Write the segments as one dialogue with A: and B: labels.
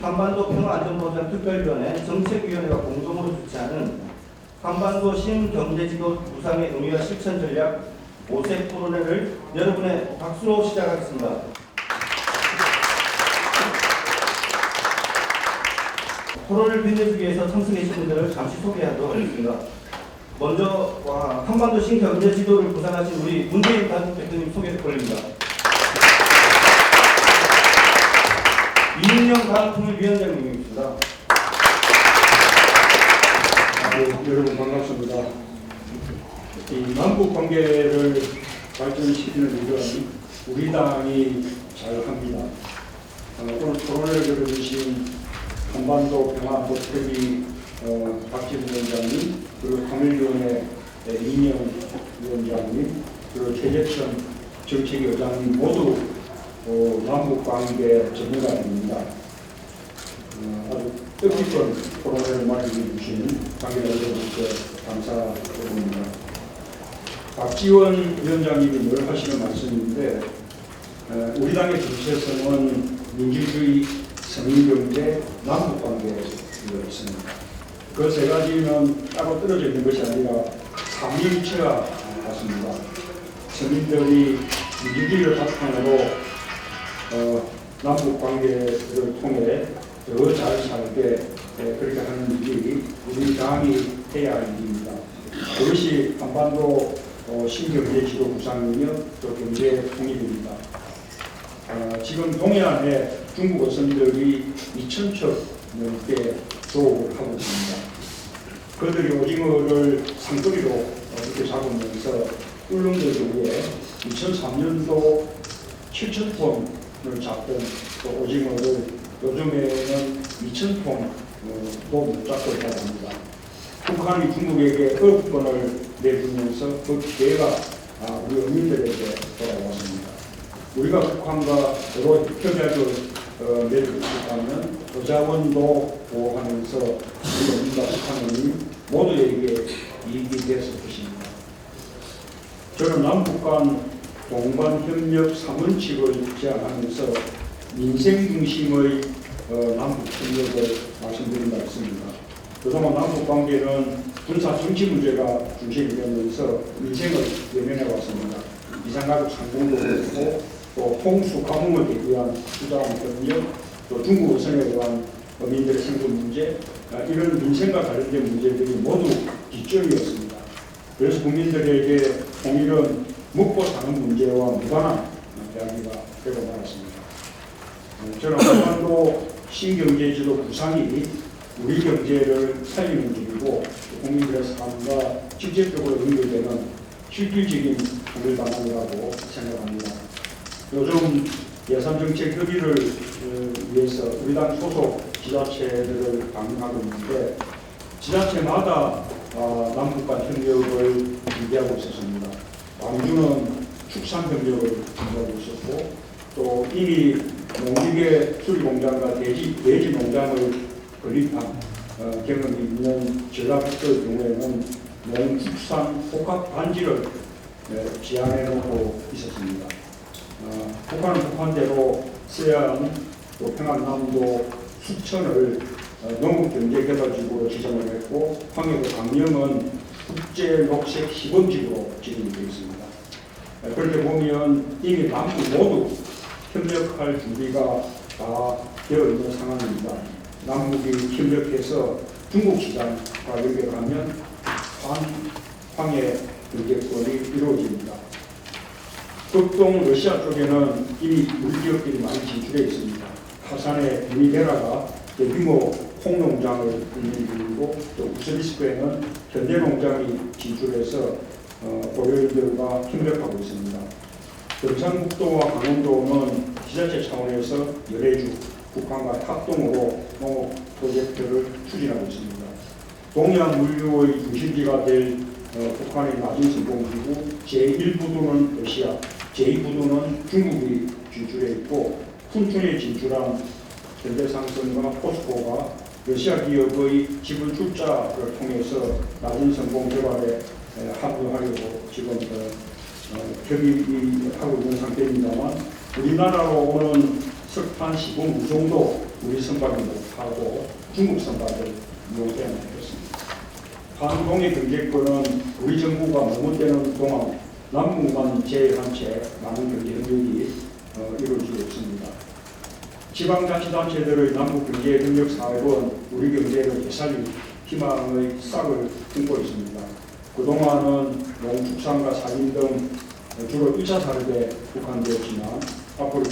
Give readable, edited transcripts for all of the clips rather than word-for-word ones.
A: 한반도 평화안전보장특별위원회 정책위원회가 공동으로 주최하는 한반도 신경제지도 구상의 의미와 실천 전략 5세 토론회를 여러분의 박수로 시작하겠습니다. 토론을 빛내주기 위해서 참석해주신 분들을 잠시 소개하도록 하겠습니다. 먼저 한반도 신경제지도를 구상하신 우리 문재인 대통령 소개 부탁드립니다. 이민영 가통일위원장님입니다.
B: 여러분 반갑습니다. 이 남북 관계를 발전시키는 일은 우리 당이 잘합니다. 오늘 토론을 열어주신 한반도 평화안보특위 박지훈 위원장님, 그리고 통일위원회 이민영 위원장님, 그리고 최재천 정책위원장님 모두 남북관계 전문가입니다. 아주 뜻깊은 토론회를 마련해 주신 관계자분들께 감사드립니다. 박지원 위원장님이 늘 하시는 말씀인데 우리 당의 정체성은 민주주의, 서민경제, 남북관계였습니다. 그 세 가지는 따로 떨어져 있는 것이 아니라 삼위일체가 같습니다. 서민들이 민주주의를 바탕으로 남북관계를 통해 더 잘 살게 그렇게 하는 일이 우리 당이 해야 할 일입니다. 그것이 한반도 신경제지도 구상이며 또 경제 통일입니다. 지금 동해안에 중국 어선들이 2,000척 넘게 조업을 하고 있습니다. 그들이 오징어를 상거리로 이렇게 잡으면서 울릉도 경우에 2003년도 7,000톤을 잡던 그 오징어를 요즘에는 2,000톤도 못 잡고 있다고 합니다. 북한이 중국에게 어업권을 내주면서 그 기회가 우리 어민들에게 돌아왔습니다. 우리가 북한과 서로 협약을 맺을 수 있다면 저자원도 보호하면서 우리 어민과 북한이 모두에게 이익이 됐을 것입니다. 저는 남북 간 동반협력 3원칙을 제안하면서 민생 중심의 남북협력을 말씀드린 바 있습니다. 그동안 남북관계는 군사 정치 문제가 중심이 되면서 민생을 외면해 왔습니다. 이산가족 상봉도 그렇고 또 홍수 가뭄을 대비한 수자원 협력, 또 중국 어선에 대한 어민들의 생존 문제, 이런 민생과 관련된 문제들이 모두 뒷전이었습니다. 그래서 국민들에게 통일은 먹고 사는 문제와 무관한 이야기가 되고 말았습니다. 저는 한반도 신경제지도 구상이 우리 경제를 살리는 길이고 국민들의 삶과 직접적으로 연결되는 실질적인 통일 방안이라고 생각합니다. 요즘 예산정책 협의를 위해서 우리 당 소속 지자체들을 방문하고 있는데 지자체마다 남북 간 협력을 준비하고 있었습니다. 광주는 축산협력을 준비하고 있었고 또 이미 농기계 수리공장과 돼지 농장을 건립한 경험이 있는 전라북도의 경우에는 농축산 복합 단지를 지향해 놓고 있었습니다. 북한은 북한대로 서해안, 또 평안남도, 숙천을 농업경제개발지구로 지정을 했고 황해도 강령은 국제녹색 시범지구로 지정이 되어 있습니다. 그렇게 보면 이미 남북 모두 협력할 준비가 다 되어 있는 상황입니다. 남북이 협력해서 중국 시장과 연결하면 황해 경제권이 이루어집니다. 극동 러시아 쪽에는 이미 물지역들이 많이 진출해 있습니다. 하산의 유니베라가 대규모 콩농장을 운영 중이고 또 우스비스크에는 현대농장이 진출해서 고려인들과 협력하고 있습니다. 경상북도와 강원도는 지자체 차원에서 열애주, 북한과 합동으로 농업 프로젝트를 추진하고 있습니다. 동해안 물류의 중심지가 될 북한의 나진선봉지구 제1부두는 러시아, 제2부두는 중국이 진출해 있고 춘천에 진출한 현대상선과 포스코가 러시아 기업의 지분 출자를 통해서 나진선봉 개발에 합류하려고 지금 협의하고 있는 상태입니다만 우리나라로 오는 석탄 시공 우송도 우리 선박을 못하고 중국 선박을 이용해야 하겠습니다. 한동의 경제권은 우리 정부가 머뭇대는 동안 남북만 제외한 채 많은 경제 협력이 이루어지고 있습니다. 지방자치단체들의 남북경제협력 사업은 우리 경제를 되살릴 희망의 싹을 품고 있습니다. 그동안은 농축산과 산림 등 주로 1차 산업에 국한되었지만 앞으로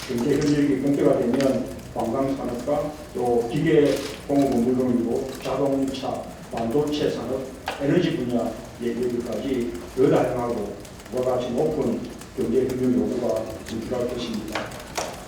B: 경제협력이 본격화되면 관광산업과 또 기계공업은 물론이고 자동차, 반도체 산업, 에너지 분야 얘기까지 더 다양하고 그와 같이 높은 경제협력 요구가 진출할 것입니다.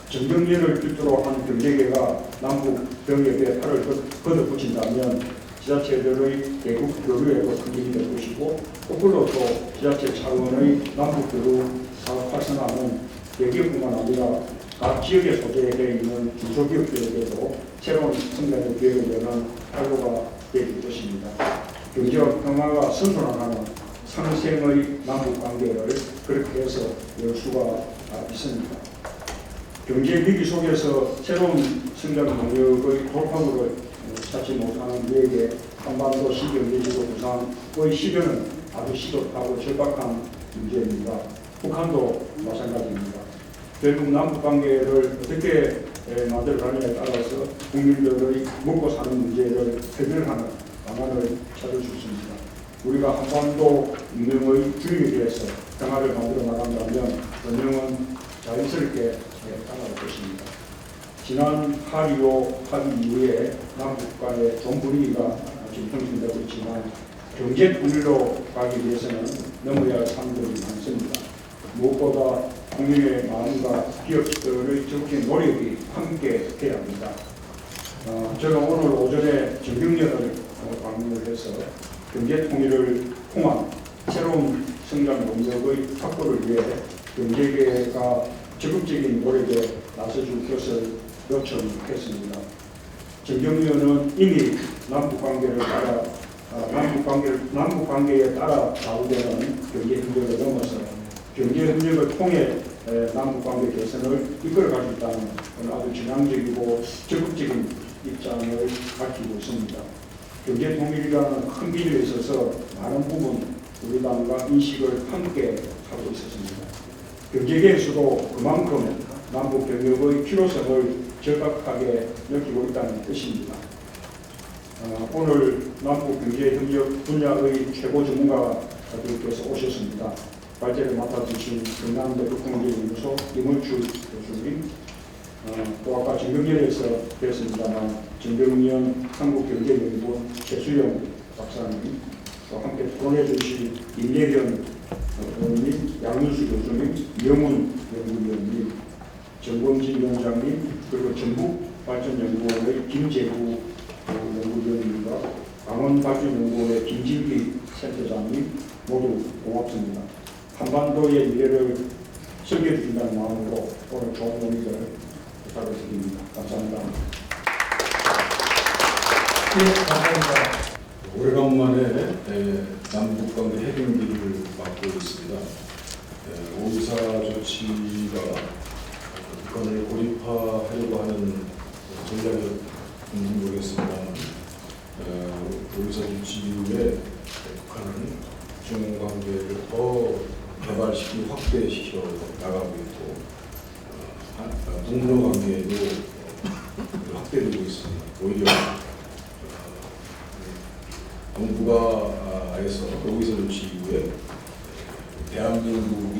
B: 정경련을 필두로 한 경제계가 남북 병역에 팔을 걷어붙인다면 지자체들의 대국 교류에도 큰 힘이 될 것이고 거꾸로 또 지자체 차원의 남북 교류 사업 활성화는 대기업뿐만 아니라 각 지역에 소재되어 있는 중소기업들에게도 새로운 성장의 기회를 여는 활로가 될 것입니다. 경제와 평화가 선순환하는 상생의 남북관계를 그렇게 해서 열 수가 있습니다. 경제 위기 속에서 새로운 성장 동력의 돌파구를 찾지 못하는 우리에게 한반도 시경제지도 구상의 시련은 아주 시급하고 절박한 문제입니다. 북한도 마찬가지입니다. 결국 남북관계를 어떻게 만들어가느냐에 따라서 국민들의 먹고 사는 문제를 해결하는 방안을 찾을 수 있습니다. 우리가 한반도 운명의 주인이 되어서 평화를 만들어 나간다면 운명은 자연스럽게 따라갈 것입니다. 지난 8.25 합의 이후에 남북 간의 좀 분위기가 지금 형성되고 있지만 경제 통일로 가기 위해서는 넘어야 할 산들이 많습니다. 무엇보다 국민의 마음과 기업들의 적극적인 노력이 함께 해야 합니다. 저는 오늘 오전에 정경련을 방문을 해서 경제 통일을 통한 새로운 성장 동력의 확보를 위해 경제계가 적극적인 노력에 나서줄 것을 요청했습니다. 정경련은 이미 남북관계에 따라 좌우되는 경제협력을 넘어서 경제협력을 통해 남북관계 개선을 이끌어가고 있다는 아주 전향적이고 적극적인 입장을 밝히고 있습니다. 경제통일이라는 큰 길에 있어서 많은 부분 우리 당과 인식을 함께 하고 있었습니다. 경제계에서도 그만큼 남북 경협의 필요성을 절박하게 느끼고 있다는 뜻입니다. 오늘 남북 경제협력 분야의 최고 전문가들께서 오셨습니다. 발제를 맡아주신 경남대 국공계연구소 이물주 교수님, 또 아까 정경련에서 뵀습니다만 정경련 한국경제연구원 최수영 박사님, 또 함께 토론해 주신 임예현 의원님, 양윤수 교수님, 이영훈 연구위원님, 정범진 위원장님, 그리고 전북발전연구원의 김재구 연구위원님과 강원발전연구원의 김진기 센터장님 모두 고맙습니다. 한반도의 미래를 섬겨주신다는 마음으로 오늘 좋은 논의를 부탁을 드립니다. 감사합니다.
C: 네, 감사합니다. 오래간만에 남북관계 해빙기를 맡고 있습니다. 5.24 조치가 북한을 고립화하려고 하는 전략을 모르겠습니다만 5.24 조치 이후에 북한은 중관계를 더 개발시키고 확대시켜 나가고 있고 동료 관계도 확대되고 있습니다. 오히려 정부가에서 5.24 조치 이후에 대한민국이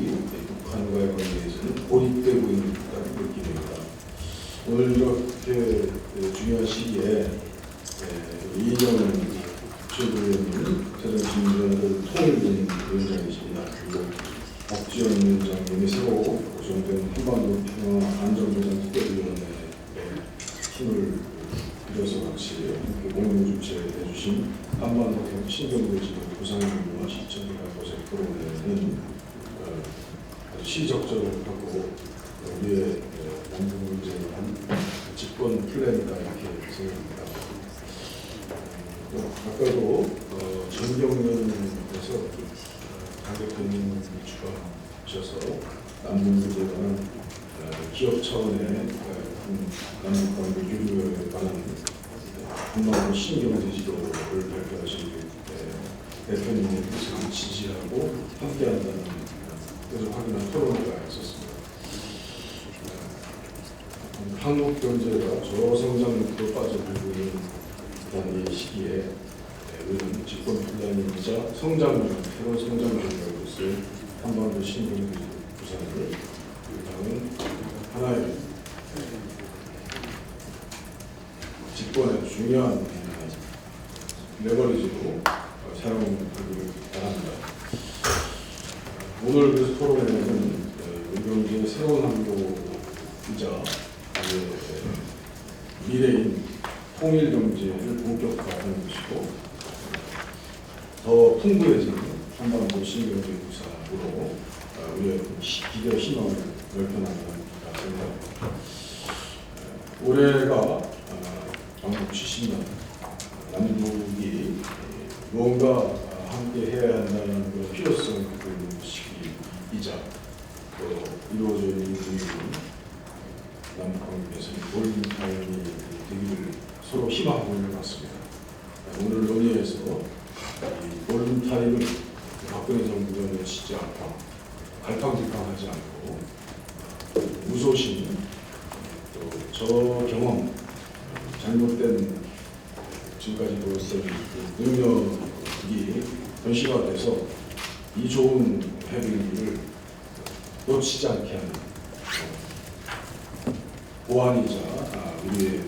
C: 북한과의 관계에서는 고립되고 있는 듯한 느낌입니다. 오늘 이렇게 중요한 시기에 이인영 국제부위원님, 최정신 통일위원장이십니다. 그리고 박지원 위원장님이 새로 구성된 한반도 평화 안전보장 특별위원회에 힘을 들여서 같이 공동 주최해 주신 한반도 신경도지구 부산연구원 시청기관 고생 토론회는 아주 시적절을 하고 우리의 남북 문제를 한 집권 플랜이다 이렇게 생각합니다. 아까도 전경련에서 강 대표님 주셔서 남북 문제에 관한 기업 차원의 남북관계 교류에 관한 한반도 신경제지도를 발표하신 대표님께서 지지하고 함께한다는 것을 확인한 토론회가 있었습니다. 한국 경제가 저성장으로 빠져들고 있는 이 시기에 우리는 집권 분야이자 성장을 새로운 성장을 하는 것을 한반도 신경제지도 부산을 당은 하나의 집권의 중요한 레버리지로 사용하기를 바랍니다. 오늘 그 토론회는 우리 새로운 항로이자 미래인 통일 경제를 본격화하는 것이고 더 풍부해지는 한반도 신경제 구사로 우리의 기대 희망을 넓혀나가는 생각입니다. 올해가 한국 70년 남북이 무언가 함께 해야 한다는 그런 필요성을 갖고 있는 시기이자 또 이루어져 있는 남북관계에서 골든타임이 되기를 서로 희망하고 있는 것 같습니다. 오늘 논의에서 이 골든타임을 박근혜 정부가 놓치지 않고 갈팡질팡하지 않고 무소신 또 저 경험 잘못된 지금까지 보였던 능력이 현실화돼서 이 좋은 회비를 놓치지 않게 하는 보완이자 우리의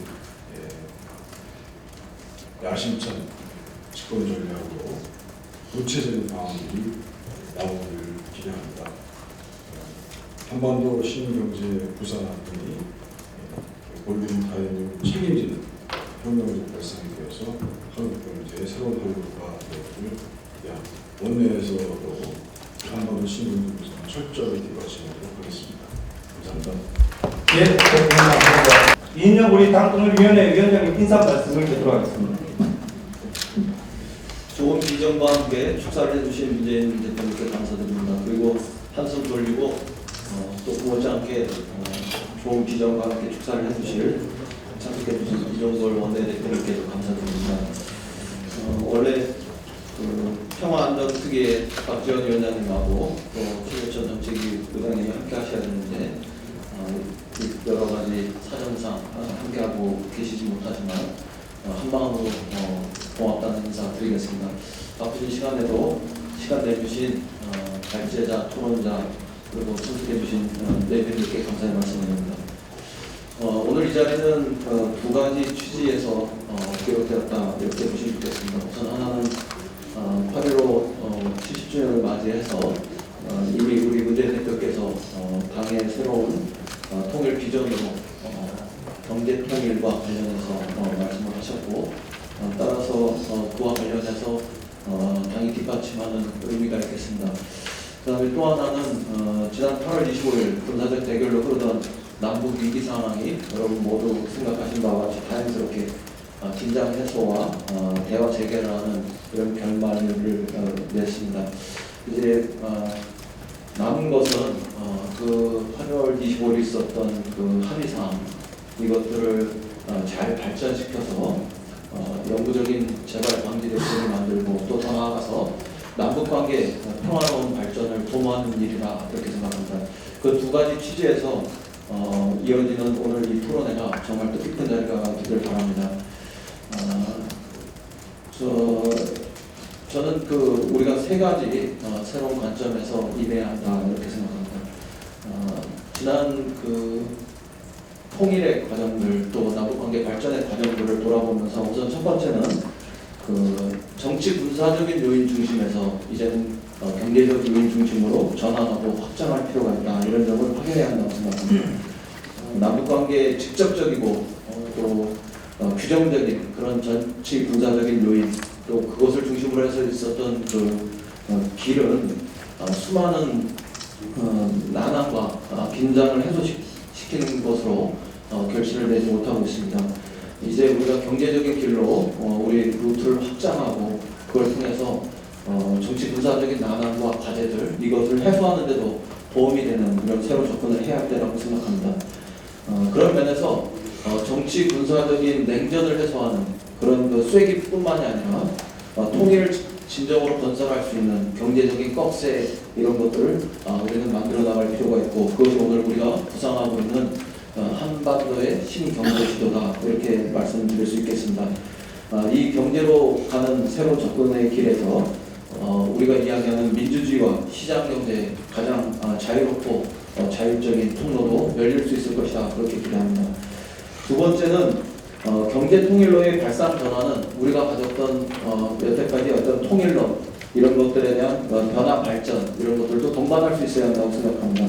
C: 야심찬 집권 전략으로 구체적인 방안들이 나오기를 기대합니다. 한반도 신경제 부산학군이 골든타임을 책임지는 혁명적 발상이 되어서 한국 경제의 새로운 활로가 되기를 원내에서도 한반도 신경제 부산 철저히 뒷받침하도록 하겠습니다. 감사합니다.
A: 예, 감사합니다. 이인영 우리 당통일위원회 위원장님 인사 말씀을 듣도록 하겠습니다.
D: 좋은 비전과 함께 축사를 해주신 문재인 대통령께 감사드립니다. 그리고 한숨 돌리고 또 못지않게 좋은 비전과 함께 축사를 해주실 참석해주신 이종걸 원내대표님께도 감사드립니다. 원래 평화안전특위의 박지원 위원장님하고 또 최재천 정책위 의장님이 함께 하셔야 되는데 여러 가지 사정상 함께하고 계시지 못하지만 한마음으로 고맙다는 인사 드리겠습니다. 바쁘신 시간에도 시간 내주신 발제자, 토론자 그리고 참석해주신 내빈들께 감사의 말씀드립니다. 오늘 이 자리는 두 가지 취지에서 기록되었다 이렇게 보시면 좋겠습니다. 우선 하나는 8.15 70주년을 맞이해서 이미 우리 문재인 대표께서 당의 새로운 통일 비전으로 경제 통일과 관련해서 말씀을 하셨고 따라서 그와 관련해서 당이 뒷받침하는 의미가 있겠습니다. 그 다음에 또 하나는 지난 8월 25일 군사적 대결로 흐르던 남북 위기 상황이 여러분 모두 생각하신 바와 같이 자연스럽게 긴장 해소와 대화 재개를 하는 이런 결말을 냈습니다. 이제 남은 것은 그 8월 25일 있었던 그 합의사항 이것들을 잘 발전시켜서 영구적인 재발 방지 대책을 만들고 또 더 나아가서 남북관계 평화로운 발전을 도모하는 일이라 그렇게 생각합니다. 그 두 가지 취지에서 이어지는 오늘 이 토론회가 정말 뜻깊은 자리가 되길 바랍니다. 저는 우리가 세 가지 새로운 관점에서 임해야 한다 이렇게 생각합니다. 지난 통일의 과정들 또 남북관계 발전의 과정들을 돌아보면서 우선 첫 번째는 정치 군사적인 요인 중심에서 이제는 경제적 요인 중심으로 전환하고 확장할 필요가 있다 이런 점을 확인해야 한다고 생각합니다. 남북관계의 직접적이고 또 규정적인 그런 정치 군사적인 요인 또 그것을 중심으로 해서 있었던 길은 수많은 난항과 긴장을 해소시키는 것으로 결실을 내지 못하고 있습니다. 이제 우리가 경제적인 길로 우리 루트를 확장하고 그걸 통해서 정치 군사적인 난항과 과제들 이것을 해소하는 데도 도움이 되는 이런 새로운 접근을 해야 할 때라고 생각합니다. 그런 면에서 정치 군사적인 냉전을 해소하는 그런 그 쐐기뿐만이 아니라 통일을 진정으로 건설할 수 있는 경제적인 꺽쇠 이런 것들을 우리는 만들어 나갈 필요가 있고, 그것이 오늘 우리가 구상하고 있는 한반도의 신경제 지도다, 이렇게 말씀드릴 수 있겠습니다. 이 경제로 가는 새로운 접근의 길에서 우리가 이야기하는 민주주의와 시장경제 가장 자유롭고 자율적인 통로도 열릴 수 있을 것이다, 그렇게 기대합니다. 두 번째는 경제 통일로의 발상 전환은 우리가 가졌던 여태까지 어떤 통일론 이런 것들에 대한 변화 발전 이런 것들도 동반할 수 있어야 한다고 생각합니다.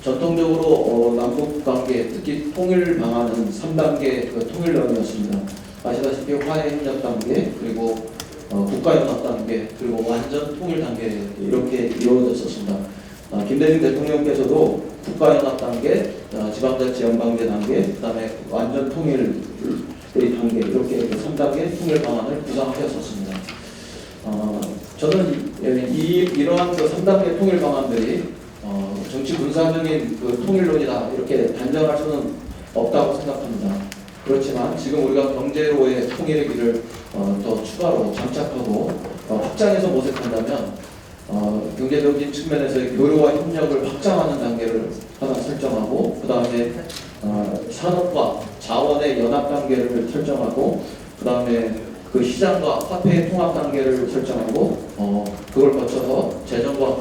D: 전통적으로 남북 관계, 특히 통일 방안은 3단계 통일론이었습니다. 아시다시피 화해협력 단계, 그리고 국가연합 단계, 그리고 완전 통일 단계 이렇게 이루어졌었습니다. 김대중 대통령께서도 국가연합 단계, 지방자치 연방제 단계, 그다음에 완전 통일의 단계, 이렇게 3단계 통일 방안을 구상하셨었습니다. 저는 이러한 그 3단계 통일 방안들이 정치 군사적인 그 통일론이다, 이렇게 단정할 수는 없다고 생각합니다. 그렇지만 지금 우리가 경제로의 통일의 길을 더 추가로 장착하고 확장해서 모색한다면 경제적인 측면에서의 교류와 협력을 확장하는 단계를 하나 설정하고, 그 다음에 산업과 자원의 연합 단계를 설정하고, 그 다음에 그 시장과 화폐의 통합 단계를 설정하고, 그걸 거쳐서 재정과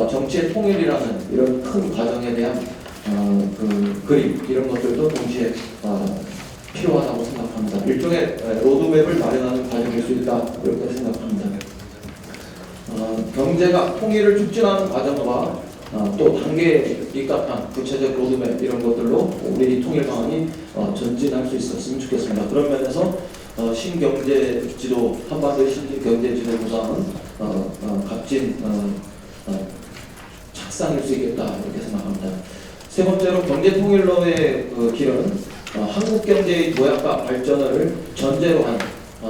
D: 정치의 통일이라는 이런 큰 과정에 대한 그 그림 이런 것들도 동시에 필요하다고 생각합니다. 일종의 로드맵을 마련하는 과정일 수 있다, 이렇게 생각합니다. 경제가 통일을 촉진하는 과정과 또 단계에 입각한 구체적 로드맵 이런 것들로 우리 통일 방안이 전진할 수 있었으면 좋겠습니다. 그런 면에서 신경제지도, 한반도의 신경제지도 구상은 값진 착상일 수 있겠다, 이렇게 생각합니다. 세 번째로 경제통일로의 그 길은 한국 경제의 도약과 발전을 전제로 한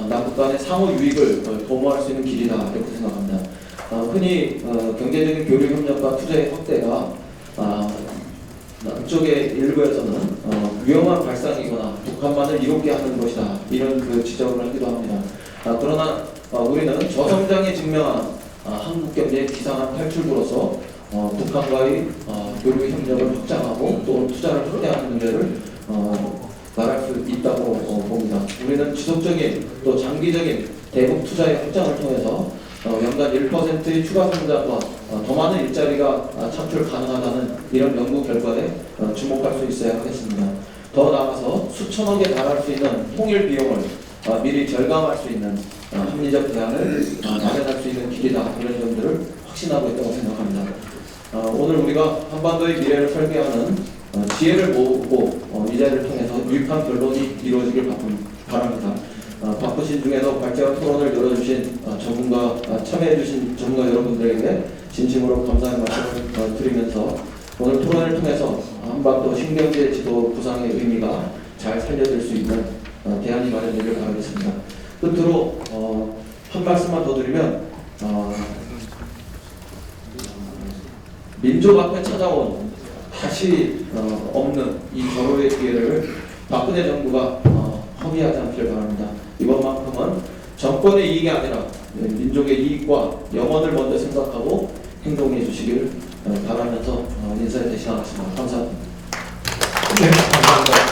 D: 남북 간의 상호 유익을 도모할 수 있는 길이다, 이렇게 생각합니다. 흔히 경제적인 교류 협력과 투자의 확대가 남쪽의 일부에서는 위험한 발상이거나 북한만을 이롭게 하는 것이다, 이런 그 지적을 하기도 합니다. 그러나 우리는 저성장에 증명한 한국 경제의 비상한 탈출구로서 북한과의 교류 협력을 확장하고 또 투자를 확대하는 문제를 말할 수 있다고 봅니다. 우리는 지속적인 또 장기적인 대북 투자의 확장을 통해서 연간 1%의 추가 성장과 더 많은 일자리가 창출 가능하다는 이런 연구 결과에 주목할 수 있어야 하겠습니다. 더 나아가서 수천억에 달할 수 있는 통일 비용을 미리 절감할 수 있는 합리적 대안을 마련할 수 있는 길이다, 이런 점들을 확신하고 있다고 생각합니다. 오늘 우리가 한반도의 미래를 설계하는 지혜를 모으고 이 자리를 통해서 유익한 결론이 이루어지길 바랍니다. 바쁘신 중에도 발제와 토론을 열어주신 전문가, 참여해주신 전문가 여러분들에게 진심으로 감사의 말씀을 드리면서 오늘 토론을 통해서 한반도 신경제 지도 구상의 의미가 잘 살려질 수 있는 대안이 마련되길 바라겠습니다. 끝으로 한 말씀만 더 드리면 민족 앞에 찾아온 다시 없는 이 절호의 기회를 박근혜 정부가 허비하지 않기를 바랍니다. 이번만큼은 정권의 이익이 아니라 민족의 이익과 영원을 먼저 생각하고 행동해 주시길 바라면서 인사에 대신하겠습니다. 감사합니다.
C: 네, 감사합니다.